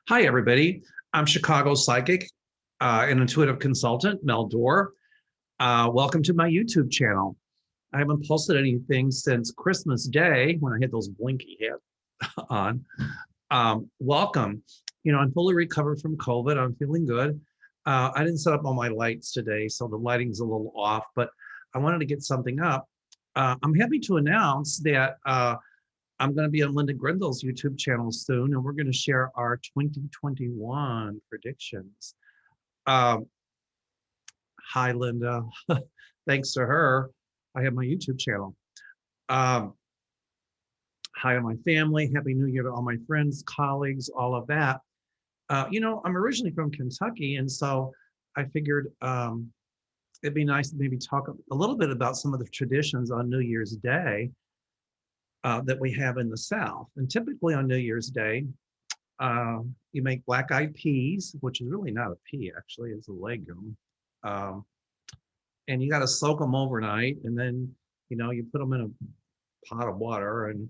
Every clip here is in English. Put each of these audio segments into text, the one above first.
Hi, everybody. I'm Chicago psychic and intuitive consultant, Mel Dorr. Welcome to my YouTube channel. I haven't posted anything since Christmas Day when I had those blinky hats on. Welcome. I'm fully recovered from COVID. I'm feeling good. I didn't set up all my lights today, so the lighting's a little off, but I wanted to get something up. I'm happy to announce that I'm going to be on Linda Grendel's YouTube channel soon, and we're going to share our 2021 predictions. Um, Hi, Linda. Thanks to her, I have my YouTube channel. Um, Hi to my family. Happy New Year to all my friends, colleagues, all of that. I'm originally from Kentucky, and so I figured it'd be nice to maybe talk a little bit about some of the traditions on New Year's Day that we have in the South. And typically on New Year's Day, you make black-eyed peas, which is really not a pea, actually, it's a legume. Um, and you got to soak them overnight, and then you put them in a pot of water. And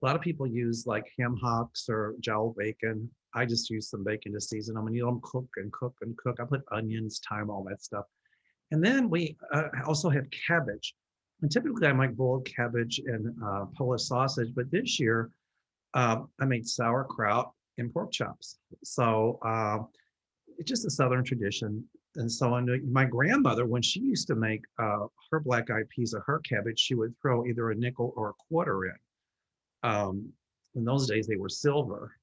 a lot of people use like ham hocks or jowl bacon. I just use some bacon to season them, and you let them cook and cook and cook. I put onions, thyme, all that stuff. And then we also have cabbage. And typically I might boil cabbage and Polish sausage, but this year I made sauerkraut and pork chops. So it's just a Southern tradition. And so my grandmother, when she used to make her black-eyed peas or her cabbage, she would throw either a nickel or a quarter in. In those days, they were silver.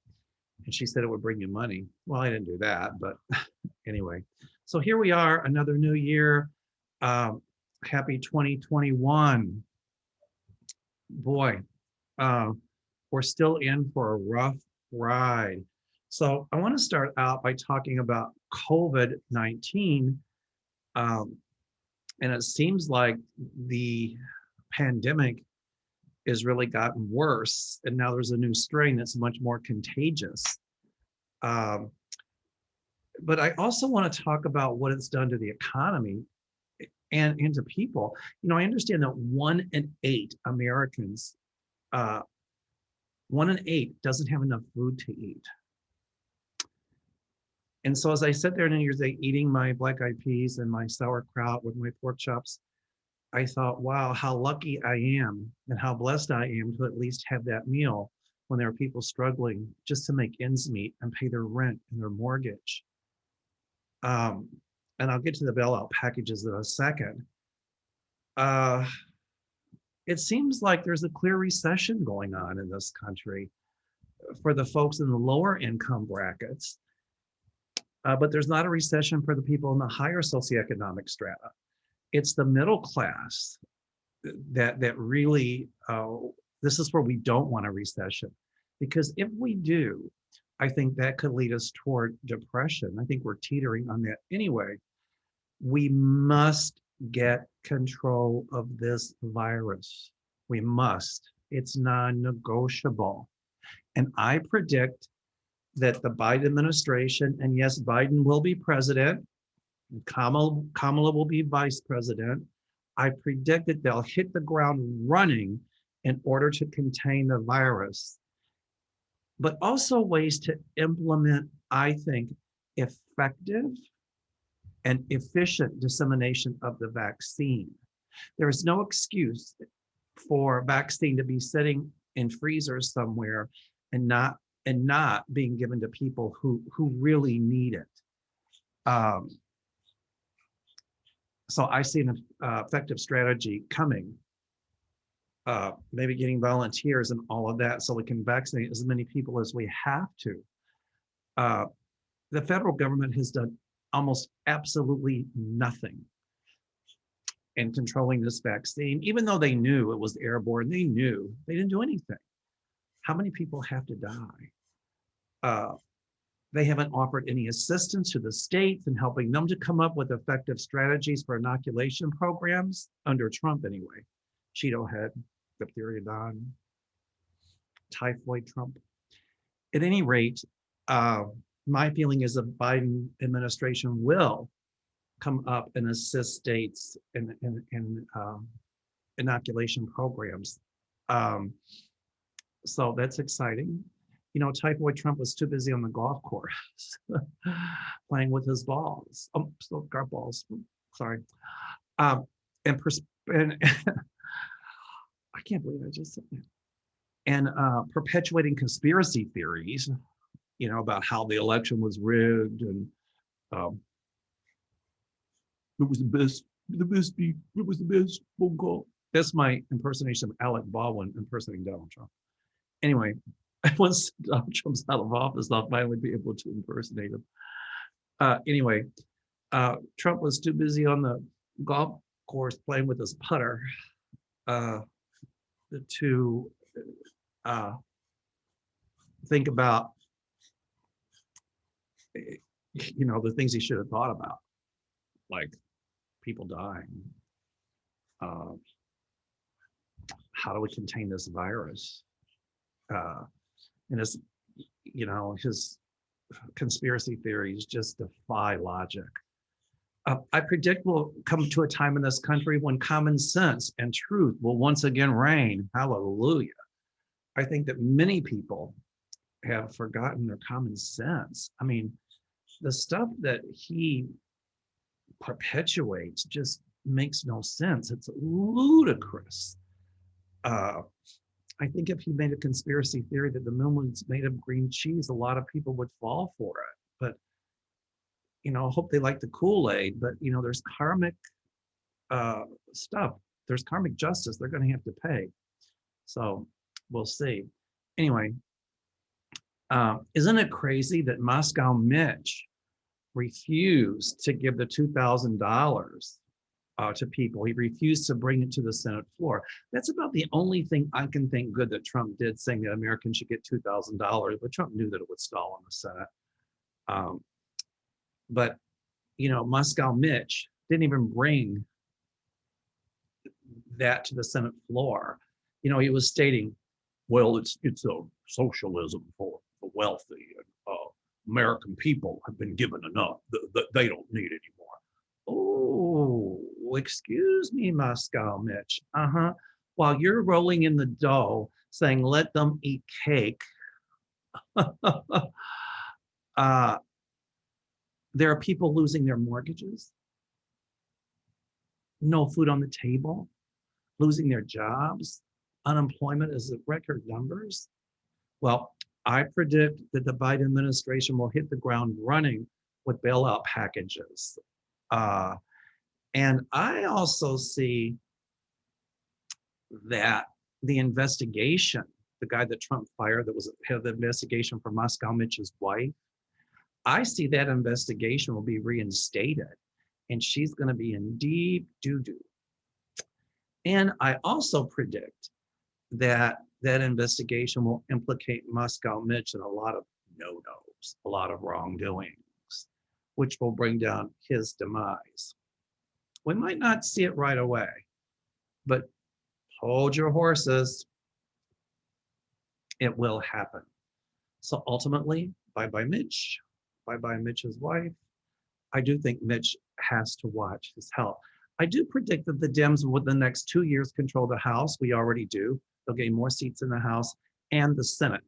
And she said it would bring you money. Well, I didn't do that, but anyway. So here we are, another new year. Happy 2021. Boy, we're still in for a rough ride. So I want to start out by talking about COVID-19. And it seems like the pandemic has really gotten worse. And now there's a new strain that's much more contagious. But I also want to talk about what it's done to the economy and to people. I understand that 1 in 8 Americans, 1 in 8 doesn't have enough food to eat. And so as I sat there on New Year's Day eating my black-eyed peas and my sauerkraut with my pork chops, I thought, wow, how lucky I am and how blessed I am to at least have that meal when there are people struggling just to make ends meet and pay their rent and their mortgage. And I'll get to the bailout packages in a second. It seems like there's a clear recession going on in this country for the folks in the lower income brackets. But there's not a recession for the people in the higher socioeconomic strata. It's the middle class that really, this is where we don't want a recession. Because if we do, I think that could lead us toward depression. I think we're teetering on that anyway. We must get control of this virus. We must. It's non-negotiable. And I predict that the Biden administration, and yes, Biden will be president, Kamala will be vice president. I predict that they'll hit the ground running in order to contain the virus, but also ways to implement, I think, effective and efficient dissemination of the vaccine. There is no excuse for vaccine to be sitting in freezers somewhere and not being given to people who really need it. So I see an effective strategy coming, maybe getting volunteers and all of that so we can vaccinate as many people as we have to. The federal government has done almost absolutely nothing in controlling this vaccine, even though they knew it was airborne. They knew they didn't do anything. How many people have to die? They haven't offered any assistance to the states in helping them to come up with effective strategies for inoculation programs under Trump anyway. Cheeto head, diphtheria Don, typhoid Trump. At any rate, my feeling is the Biden administration will come up and assist states in inoculation programs. So that's exciting. Typhoid Trump was too busy on the golf course playing with his balls. Oh, still golf balls. Sorry. Um, and I can't believe I just said that. And perpetuating conspiracy theories, about how the election was rigged and um, it was it was the best phone call. That's my impersonation of Alec Baldwin impersonating Donald Trump. Anyway, once Donald Trump's out of office, I'll finally be able to impersonate him. Anyway, Trump was too busy on the golf course playing with his putter to think about, the things he should have thought about, like people dying. How do we contain this virus? And his conspiracy theories just defy logic. I predict we'll come to a time in this country when common sense and truth will once again reign. Hallelujah. I think that many people have forgotten their common sense. I mean, the stuff that he perpetuates just makes no sense. It's ludicrous. I think if he made a conspiracy theory that the moon was made of green cheese, a lot of people would fall for it. But, I hope they like the Kool-Aid, but, there's karmic stuff. There's karmic justice they're going to have to pay. So we'll see. Anyway, isn't it crazy that Moscow Mitch refused to give the $2,000 to people? He refused to bring it to the Senate floor. That's about the only thing I can think good that Trump did, saying that Americans should get $2,000, but Trump knew that it would stall in the Senate. But Moscow Mitch didn't even bring that to the Senate floor. He was stating, well, it's a socialism for the wealthy, and American people have been given enough. They don't need anymore. Oh, excuse me, Moscow Mitch. While you're rolling in the dough saying, let them eat cake, there are people losing their mortgages, no food on the table, losing their jobs. Unemployment is at record numbers. Well, I predict that the Biden administration will hit the ground running with bailout packages. And I also see that the investigation, the guy that Trump fired that was head of the investigation for Moscow Mitch's wife, I see that investigation will be reinstated and she's going to be in deep doo-doo. And I also predict that that investigation will implicate Moscow Mitch in a lot of no-nos, a lot of wrongdoings, which will bring down his demise. We might not see it right away, but hold your horses. It will happen. So ultimately, bye-bye Mitch, bye-bye Mitch's wife. I do think Mitch has to watch his health. I do predict that the Dems will, within the next 2 years, control the House. We already do. They'll gain more seats in the House and the Senate.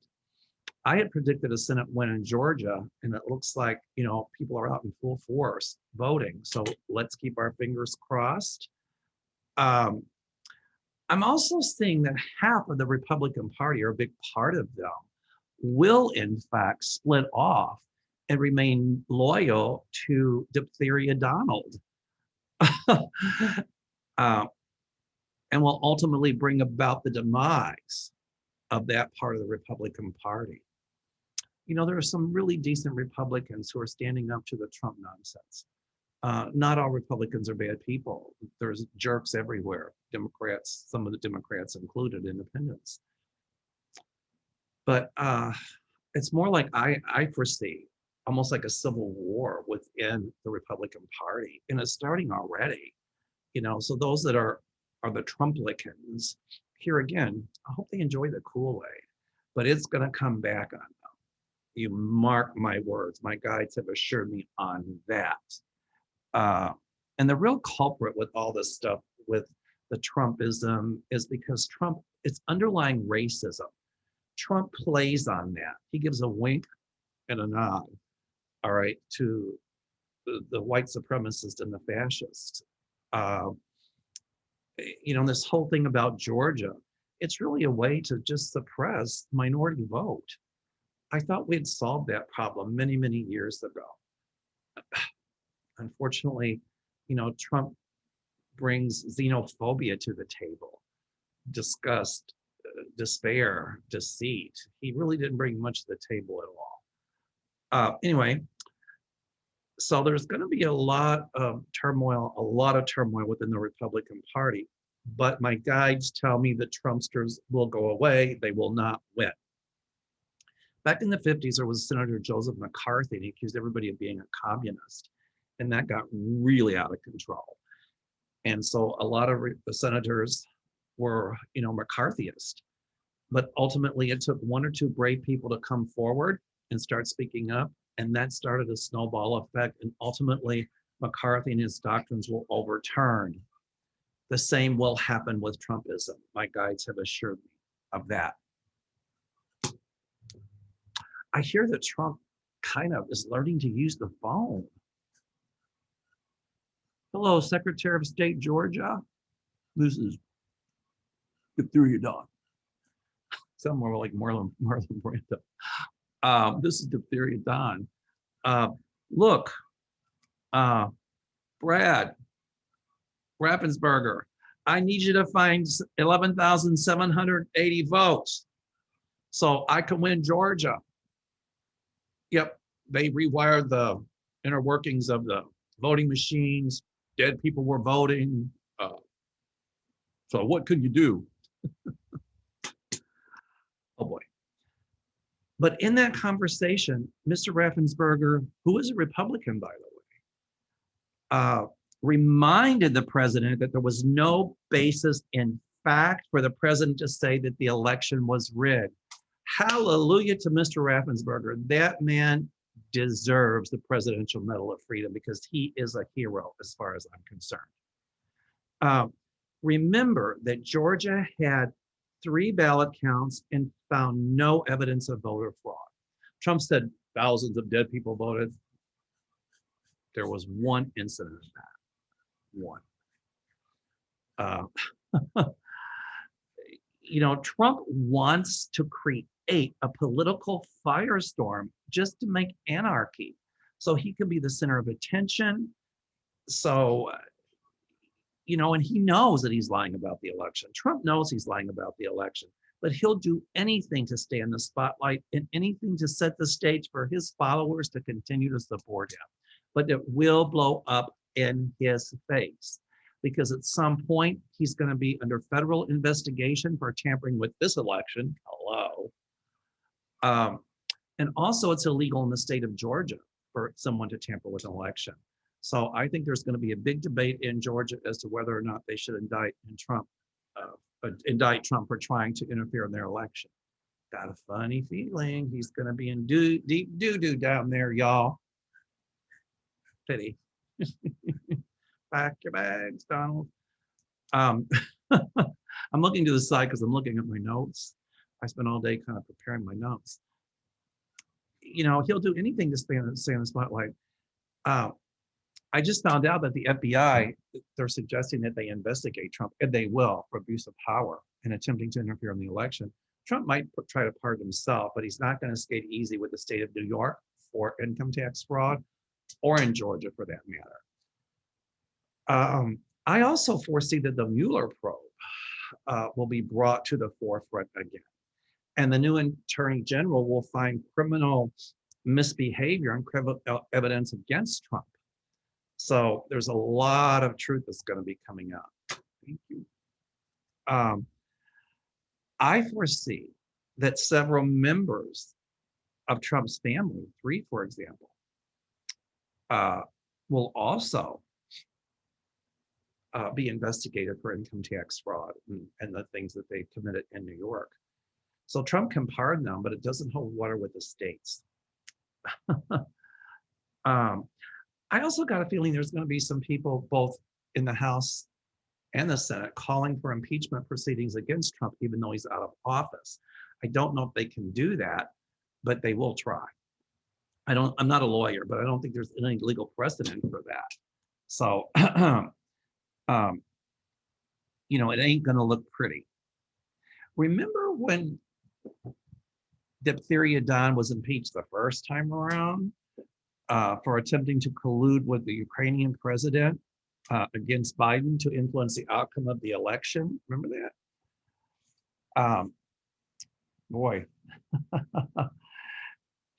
I had predicted a Senate win in Georgia, and it looks like, people are out in full force voting. So let's keep our fingers crossed. I'm also seeing that half of the Republican Party, or a big part of them, will in fact split off and remain loyal to Diphtheria Donald. And will ultimately bring about the demise of that part of the Republican Party. There are some really decent Republicans who are standing up to the Trump nonsense. Not all Republicans are bad people. There's jerks everywhere, Democrats, some of the Democrats included, independents. But it's more like I foresee almost like a civil war within the Republican Party, and it's starting already. So those that are the Trumplicans, here again, I hope they enjoy the Kool-Aid, but it's going to come back on them. You mark my words. My guides have assured me on that. And the real culprit with all this stuff with the Trumpism is because Trump, it's underlying racism. Trump plays on that. He gives a wink and a nod, all right, to the white supremacist and the fascist. Uh, this whole thing about Georgia, it's really a way to just suppress minority vote. I thought we had solved that problem many, many years ago. Unfortunately, Trump brings xenophobia to the table, disgust, despair, deceit. He really didn't bring much to the table at all. Anyway, so there's going to be a lot of turmoil within the Republican Party. But my guides tell me that Trumpsters will go away. They will not win. Back in the 50s, there was Senator Joseph McCarthy, and he accused everybody of being a communist. And that got really out of control. And so a lot of the senators were, McCarthyist. But ultimately, it took one or two brave people to come forward and start speaking up. And that started a snowball effect. And ultimately, McCarthy and his doctrines will overturn. The same will happen with Trumpism. My guides have assured me of that. I hear that Trump kind of is learning to use the phone. Hello, Secretary of State, Georgia. This is Diphtheria Don. Sound more like Marlon Brando. This is Diphtheria Don. Look, Brad Raffensperger, I need you to find 11,780 votes so I can win Georgia. Yep, they rewired the inner workings of the voting machines. Dead people were voting. So what could you do? Oh boy. But in that conversation, Mr. Raffensperger, who is a Republican, by the way, reminded the president that there was no basis in fact for the president to say that the election was rigged. Hallelujah to Mr. Raffensperger. That man deserves the Presidential Medal of Freedom because he is a hero as far as I'm concerned. Remember that Georgia had 3 ballot counts and found no evidence of voter fraud. Trump said thousands of dead people voted. There was one incident of that. One. Trump wants to create a political firestorm just to make anarchy so he can be the center of attention. So, and he knows that he's lying about the election. Trump knows he's lying about the election, but he'll do anything to stay in the spotlight and anything to set the stage for his followers to continue to support him. But it will blow up in his face because at some point he's going to be under federal investigation for tampering with this election. Hello. And also it's illegal in the state of Georgia for someone to tamper with an election. So I think there's going to be a big debate in Georgia as to whether or not they should indict Trump for trying to interfere in their election. Got a funny feeling he's going to be in deep doo-doo down there, y'all. Pity. Pack your bags, Donald. I'm looking to the side because I'm looking at my notes. I spent all day kind of preparing my notes. He'll do anything to stay in the spotlight. I just found out that the FBI, they're suggesting that they investigate Trump, and they will, for abuse of power and attempting to interfere in the election. Trump might try to pardon himself, but he's not going to skate easy with the state of New York for income tax fraud, or in Georgia for that matter. I also foresee that the Mueller probe will be brought to the forefront again. And the new attorney general will find criminal misbehavior and evidence against Trump. So there's a lot of truth that's going to be coming out. Thank you. I foresee that several members of Trump's family, 3, for example, will also be investigated for income tax fraud and the things that they committed in New York. So Trump can pardon them, but it doesn't hold water with the states. I also got a feeling there's going to be some people both in the House and the Senate calling for impeachment proceedings against Trump, even though he's out of office. I don't know if they can do that, but they will try. I'm not a lawyer, but I don't think there's any legal precedent for that. So, um, it ain't going to look pretty. Remember when Diphtheria Don was impeached the first time around for attempting to collude with the Ukrainian president against Biden to influence the outcome of the election? Remember that? Boy.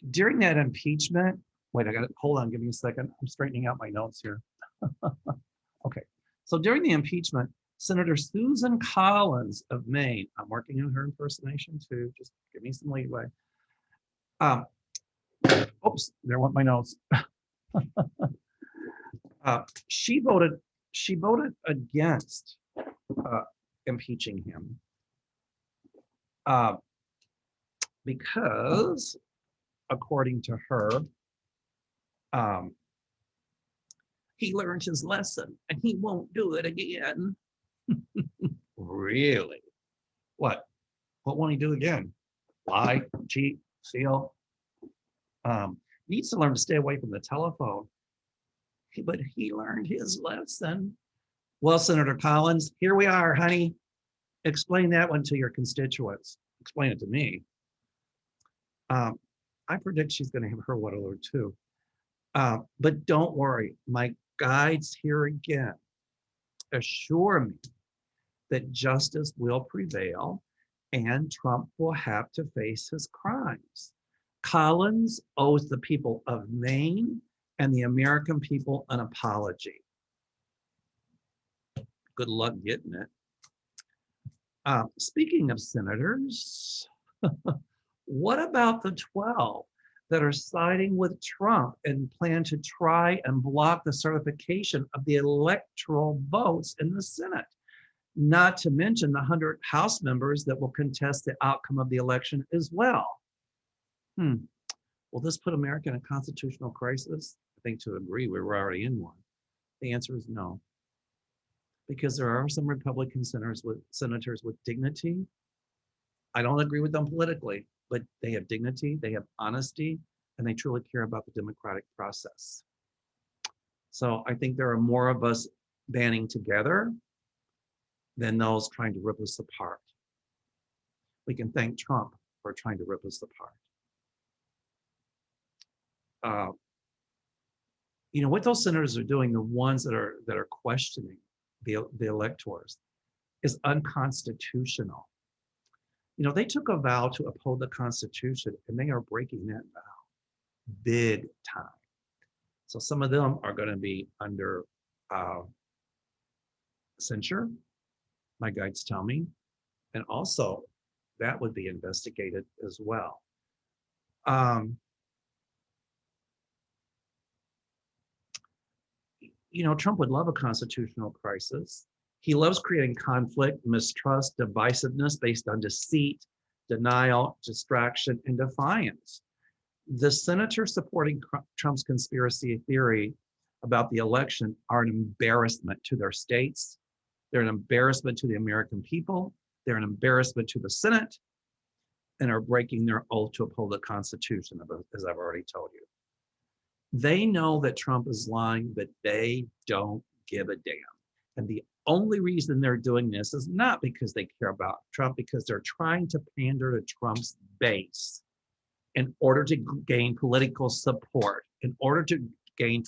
During that impeachment, wait, hold on, give me a second. I'm straightening out my notes here. Okay, so during the impeachment, Senator Susan Collins of Maine, I'm working on her impersonation too, just give me some leeway. Oops, there went my notes. She voted against impeaching him because, according to her, he learned his lesson and he won't do it again. Really? What won't he do again? Lie, cheat, steal? Needs to learn to stay away from the telephone. But he learned his lesson. Well, Senator Collins, here we are, honey. Explain that one to your constituents. Explain it to me. I predict she's going to have her waterloo too. But don't worry, my guides here again assure me that justice will prevail and Trump will have to face his crimes. Collins owes the people of Maine and the American people an apology. Good luck getting it. Speaking of senators, what about the 12 that are siding with Trump and plan to try and block the certification of the electoral votes in the Senate? Not to mention the 100 House members that will contest the outcome of the election as well. Will this put America in a constitutional crisis? I think to agree, we were already in one. The answer is no. Because there are some Republican senators with dignity. I don't agree with them politically, but they have dignity, they have honesty, and they truly care about the democratic process. So I think there are more of us banding together than those trying to rip us apart. We can thank Trump for trying to rip us apart. What those senators are doing, the ones that are questioning the electors, is unconstitutional. They took a vow to uphold the Constitution, and they are breaking that vow big time. So some of them are going to be under censure, my guides tell me, and also that would be investigated as well. Trump would love a constitutional crisis. He loves creating conflict, mistrust, divisiveness based on deceit, denial, distraction, and defiance. The senators supporting Trump's conspiracy theory about the election are an embarrassment to their states. They're an embarrassment to the American people. They're an embarrassment to the Senate, and are breaking their oath to uphold the Constitution, as I've already told you. They know that Trump is lying, but they don't give a damn. And the only reason they're doing this is not because they care about Trump, because they're trying to pander to Trump's base in order to gain political support, in order to gain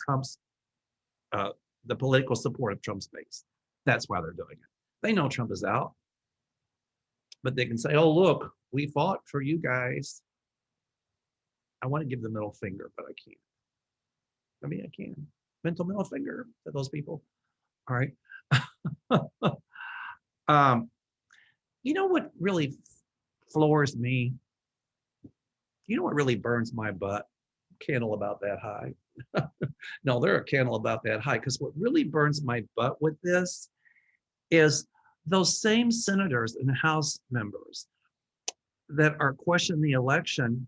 the political support of Trump's base. That's why they're doing it. They know Trump is out, but they can say, oh, look, we fought for you guys. I want to give the middle finger, but I can't. I mean, I can. Mental middle finger to those people. All right. What really floors me? What really burns my butt? Candle about that high. No, they're a candle about that high, because what really burns my butt with this is those same senators and House members that are questioning the election.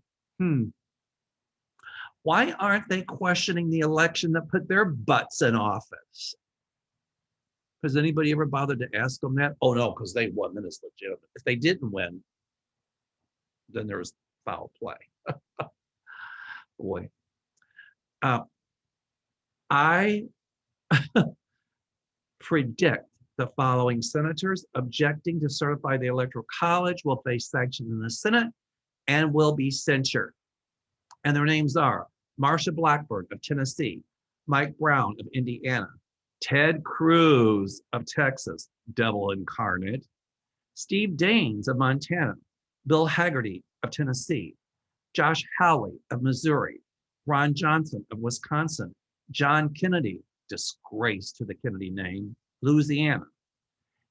Why aren't they questioning the election that put their butts in office? Has anybody ever bothered to ask them that? Oh no, because they won, then it's legitimate. If they didn't win, then there's foul play. Boy. Uh, I predict the following senators objecting to certify the Electoral College will face sanction in the Senate and will be censured. And their names are Marsha Blackburn of Tennessee, Mike Brown of Indiana, Ted Cruz of Texas, devil incarnate, Steve Daines of Montana, Bill Hagerty of Tennessee, Josh Hawley of Missouri, Ron Johnson of Wisconsin, John Kennedy, disgrace to the Kennedy name, Louisiana,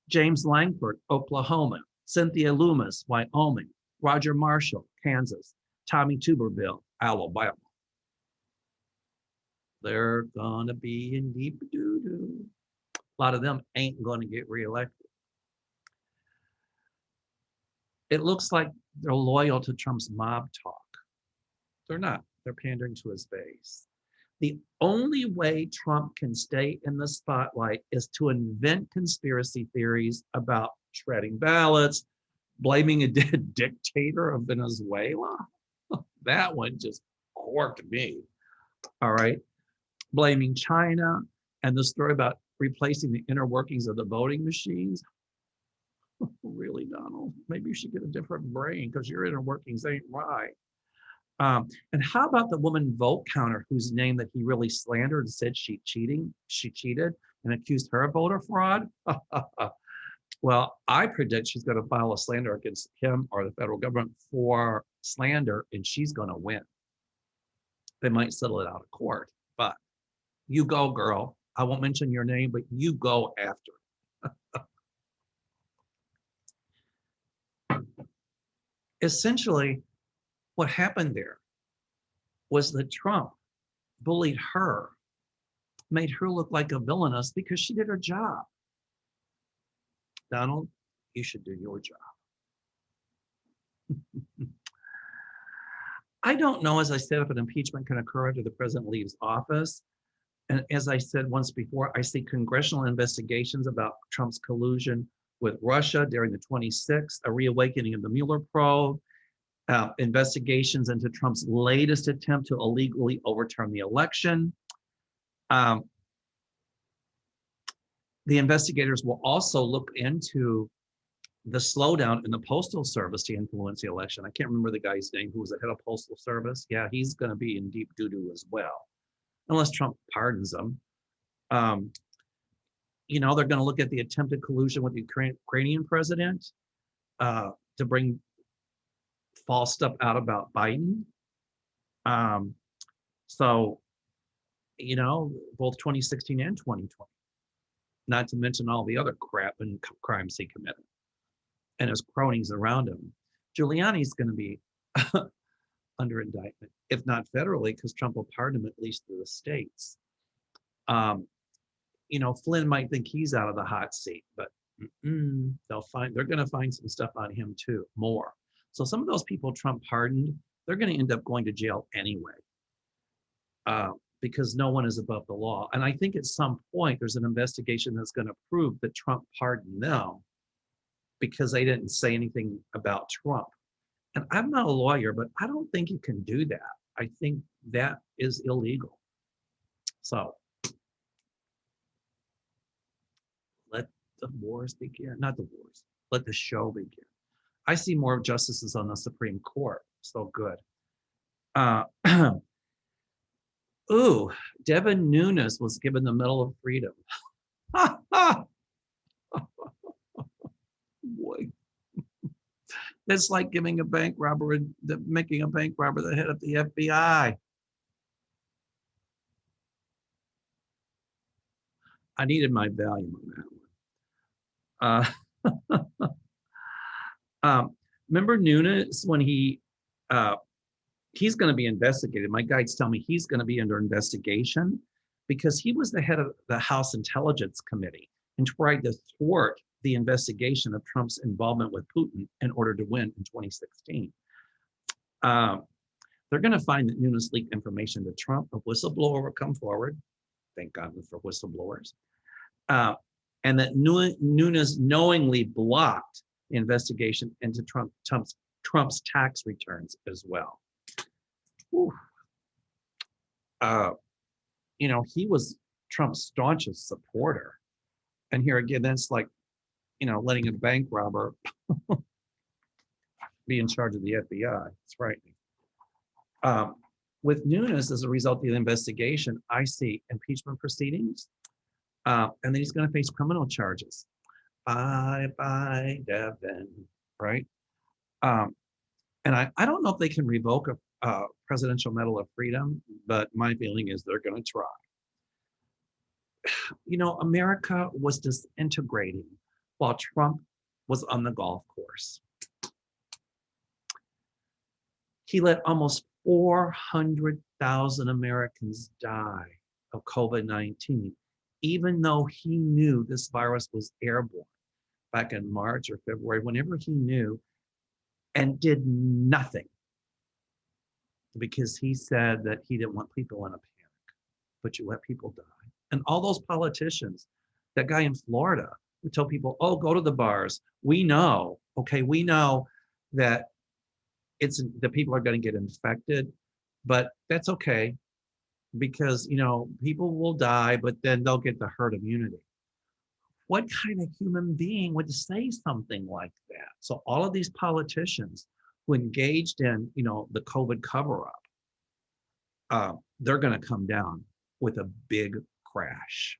James Langford, Oklahoma, Cynthia Loomis, Wyoming, Roger Marshall, Kansas, Tommy Tuberville, Alabama. They're gonna be in deep doo-doo. A lot of them ain't gonna get reelected. It looks like they're loyal to Trump's mob talk. They're not. They're pandering to his base. The only way Trump can stay in the spotlight is to invent conspiracy theories about shredding ballots, blaming a dead dictator of Venezuela. That one just corked me. All right. Blaming China and the story about replacing the inner workings of the voting machines. Really, Donald? Maybe you should get a different brain because your inner workings ain't right. And how about the woman vote counter whose name that he really slandered and said she cheated and accused her of voter fraud? Well, I predict she's going to file a slander against him or the federal government for slander, and she's going to win. They might settle it out of court, but you go, girl. I won't mention your name, but you go after it. Essentially, what happened there was that Trump bullied her, made her look like a villainess because she did her job. Donald, you should do your job. I don't know, as I said, if an impeachment can occur after the president leaves office. And as I said once before, I see congressional investigations about Trump's collusion with Russia during the 26th, a reawakening of the Mueller probe, investigations into Trump's latest attempt to illegally overturn the election. The investigators will also look into the slowdown in the Postal Service to influence the election. I can't remember the guy's name who was the head of Postal Service. Yeah, he's going to be in deep doo-doo as well, unless Trump pardons him. You know, they're going to look at the attempted collusion with the Ukrainian president to bring false stuff out about Biden. So, you know, both 2016 and 2020, not to mention all the other crap and crimes he committed and his cronies around him. Giuliani's going to be under indictment, if not federally, because Trump will pardon him at least through the states. You know, Flynn might think he's out of the hot seat, but they're going to find some stuff on him too, more. So some of those people Trump pardoned, they're going to end up going to jail anyway, because no one is above the law. And I think at some point there's an investigation that's going to prove that Trump pardoned them because they didn't say anything about Trump. And I'm not a lawyer, but I don't think you can do that. I think that is illegal. So let the wars begin. Not the wars. Let the show begin. I see more justices on the Supreme Court. So good. Ooh, Devin Nunes was given the Medal of Freedom. Boy. It's like giving a bank robber, making a bank robber the head of the FBI. I needed my volume on that one. Remember Nunes when he's going to be investigated. My guides tell me he's going to be under investigation because he was the head of the House Intelligence Committee and tried to thwart the investigation of Trump's involvement with Putin in order to win in 2016. They're going to find that Nunes leaked information to Trump. A whistleblower will come forward. Thank God for whistleblowers. And that Nunes knowingly blocked the investigation into Trump's Trump's tax returns as well. Whew. Uh, he was Trump's staunchest supporter. And here again, that's like, letting a bank robber be in charge of the FBI. It's frightening. With Nunes, as a result of the investigation, I see impeachment proceedings, and then he's going to face criminal charges. Bye, Devin, right? And I don't know if they can revoke a Presidential Medal of Freedom, but my feeling is they're going to try. America was disintegrating while Trump was on the golf course. He let almost 400,000 Americans die of COVID-19, even though he knew this virus was airborne back in March or February, whenever he knew, and did nothing because he said that he didn't want people in a panic, but you let people die. And all those politicians, that guy in Florida who told people, oh, go to the bars. We know that the people are going to get infected, but that's okay because, people will die, but then they'll get the herd immunity. What kind of human being would say something like that? So all of these politicians who engaged in, the COVID cover-up, they're going to come down with a big crash.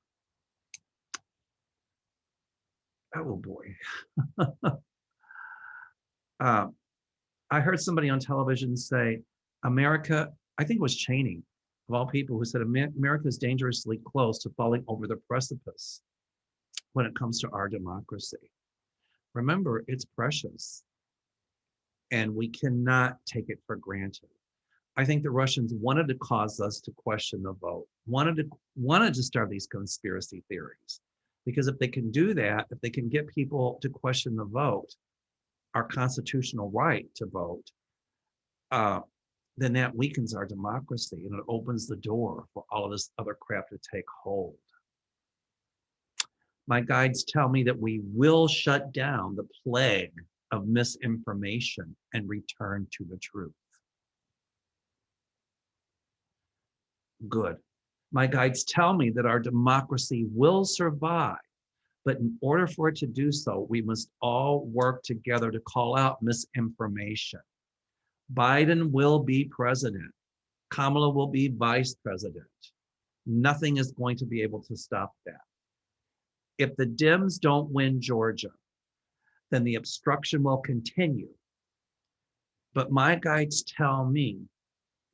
Oh boy. I heard somebody on television say, America, I think it was Cheney, of all people, who said America is dangerously close to falling over the precipice when it comes to our democracy. Remember, it's precious, and we cannot take it for granted. I think the Russians wanted to cause us to question the vote, wanted to start these conspiracy theories, because if they can do that, if they can get people to question the vote, our constitutional right to vote, then that weakens our democracy and it opens the door for all of this other crap to take hold. My guides tell me that we will shut down the plague of misinformation and return to the truth. Good. My guides tell me that our democracy will survive, but in order for it to do so, we must all work together to call out misinformation. Biden will be president. Kamala will be vice president. Nothing is going to be able to stop that. If the Dems don't win Georgia, then the obstruction will continue. But my guides tell me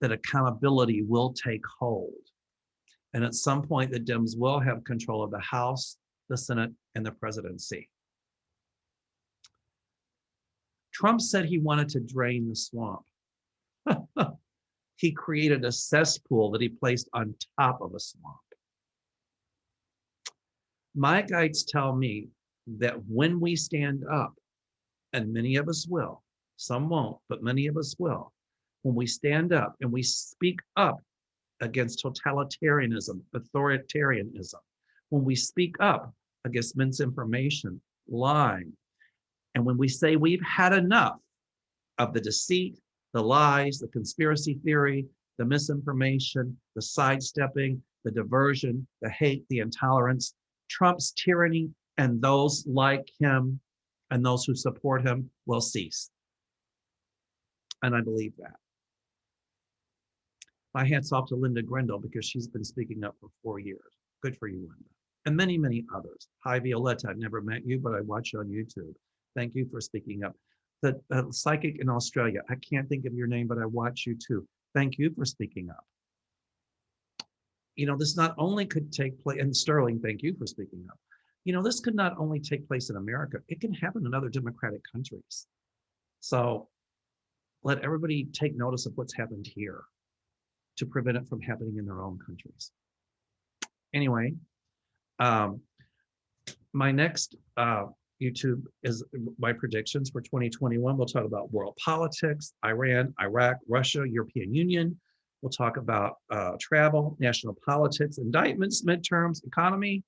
that accountability will take hold. And at some point, the Dems will have control of the House, the Senate, and the presidency. Trump said he wanted to drain the swamp. He created a cesspool that he placed on top of a swamp. My guides tell me that when we stand up, and many of us will, some won't, but many of us will, when we stand up and we speak up against totalitarianism, authoritarianism, when we speak up against misinformation, lying, and when we say we've had enough of the deceit, the lies, the conspiracy theory, the misinformation, the sidestepping, the diversion, the hate, the intolerance, Trump's tyranny, and those like him and those who support him will cease. And I believe that. My hat's off to Linda Grindle because she's been speaking up for 4 years. Good for you, Linda. And many, many others. Hi, Violetta. I've never met you, but I watch you on YouTube. Thank you for speaking up. The psychic in Australia, I can't think of your name, but I watch you too. Thank you for speaking up. This not only could take place, and Sterling, thank you for speaking up. This could not only take place in America, it can happen in other democratic countries. So let everybody take notice of what's happened here to prevent it from happening in their own countries. Anyway, my next YouTube is my predictions for 2021. We'll talk about world politics, Iran, Iraq, Russia, European Union. We'll talk about travel, national politics, indictments, midterms, economy,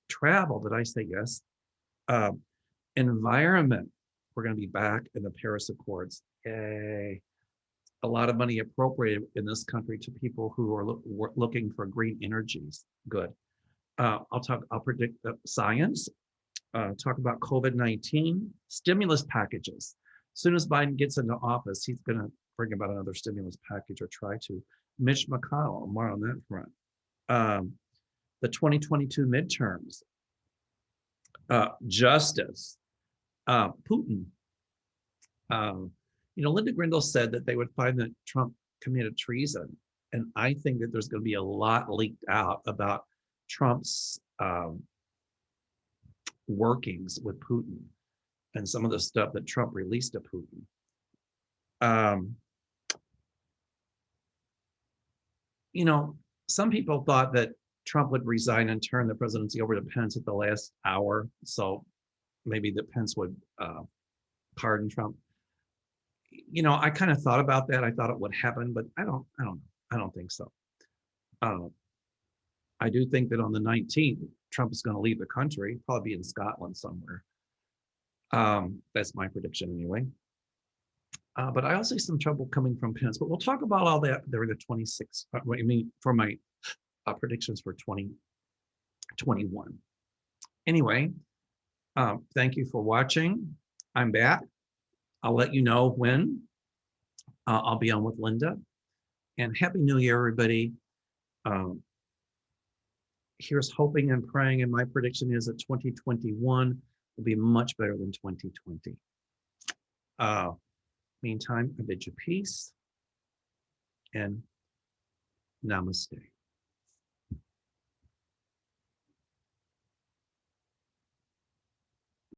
travel, did I say yes? Environment, we're going to be back in the Paris Accords. Yay. A lot of money appropriated in this country to people who are looking for green energies. Good. I'll predict the science, talk about COVID-19, stimulus packages. As soon as Biden gets into office, he's going to bring about another stimulus package or try to. Mitch McConnell, more on that front. The 2022 midterms, justice, Putin. Linda Grindle said that they would find that Trump committed treason. And I think that there's going to be a lot leaked out about Trump's workings with Putin and some of the stuff that Trump released to Putin. Some people thought that Trump would resign and turn the presidency over to Pence at the last hour. So maybe that Pence would pardon Trump. I kind of thought about that. I thought it would happen, but I don't think so. I do think that on the 19th, Trump is going to leave the country, probably be in Scotland somewhere. That's my prediction anyway. But I also see some trouble coming from Pence, but we'll talk about all that during the 26th. What I mean for my predictions for 2021. Anyway, thank you for watching. I'm back. I'll let you know when I'll be on with Linda. And Happy New Year, everybody. Here's hoping and praying, and my prediction is that 2021 will be much better than 2020. Meantime, I bid you peace and namaste.